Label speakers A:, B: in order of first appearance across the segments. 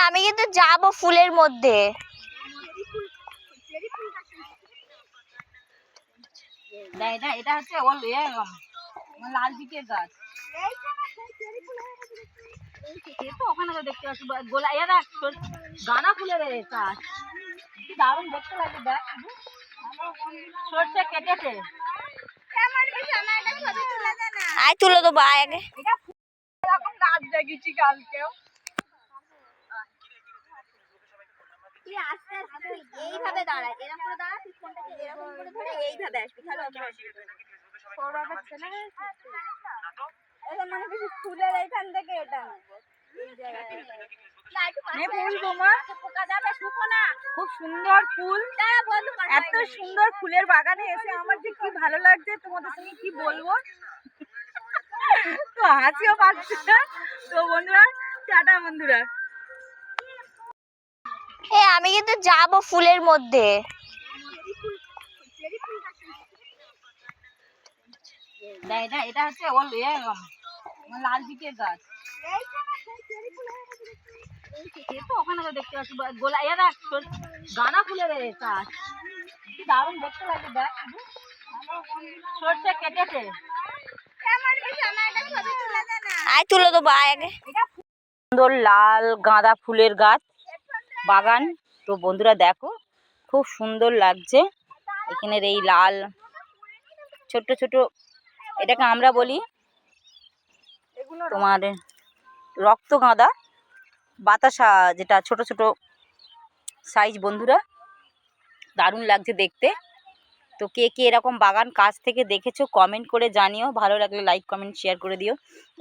A: আমি কিন্তু যাবো ফুলের মধ্যে।
B: এটা হচ্ছে লাল দিকের গাছ। ওখানে দেখতে পাচ্ছি গোলা এরা গাঁদা ফুলের গাছ, কি দারুণ দেখতে লাগে। দেখ সরষে কেটেছে।
A: আয় তুলে দেবো আগে।
B: এরকম নাচ দেখেছি কালকেও।
A: তুই আস্তে আস্তে এইভাবে দাঁড়া, এরকম করে দাঁড়া, তুই ফোনটাকে এরকম করে ধরে এইভাবে আসবি, তাহলে মানে কিছু ফুলের এইখান থেকে এটা
B: খুব সুন্দর ফুল, এত সুন্দর ফুলের বাগানে এসে আমার যে কি ভালো লাগছে তোমাদের সঙ্গে কি বলবো। তো হাসিও পাচ্ছে না। তো বন্ধুরা টাটা বন্ধুরা।
A: আমি কিন্তু যাবো ফুলের মধ্যে।
B: এটা হচ্ছে লাল দিকের গাছ। ওখানে দেখতে পাচ্ছি গোলা এরা গাঁদা ফুলের গাছ, কি দারুণ দেখতে লাগে। দেখ সরষে কেটেছে।
A: আয় তুলে দেবো আগে।
B: সুন্দর লাল গাঁদা ফুলের গাছ বাগান। তো বন্ধুরা দেখো খুব সুন্দর লাগছে এখানের এই লাল ছোট ছোট, এটাকে আমরা বলি তোমার রক্ত গাঁদা, বাতাসা যেটা ছোট ছোট সাইজ। বন্ধুরা দারুণ লাগছে দেখতে। তো কে কে এরকম বাগান কাছ থেকে দেখেছো কমেন্ট করে জানিও, ভালো লাগলে লাইক কমেন্ট শেয়ার করে দিও।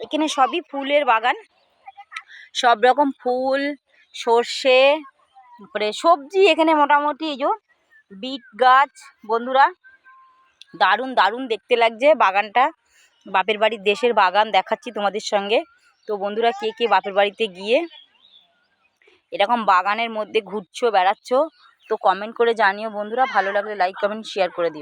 B: এখানে সবই ফুলের বাগান, সব রকম ফুল, সর্ষে, তারপরে সবজি এখানে মোটামুটি এই যে বিট গাছ। বন্ধুরা দারুণ দারুণ দেখতে লাগছে বাগানটা, বাপের বাড়ির দেশের বাগান দেখাচ্ছি তোমাদের সঙ্গে। তো বন্ধুরা কে কে বাপের বাড়িতে গিয়ে এরকম বাগানের মধ্যে ঘুরছো বেড়াচ্ছো তো কমেন্ট করে জানিও বন্ধুরা, ভালো লাগলে লাইক কমেন্ট শেয়ার করে দিও।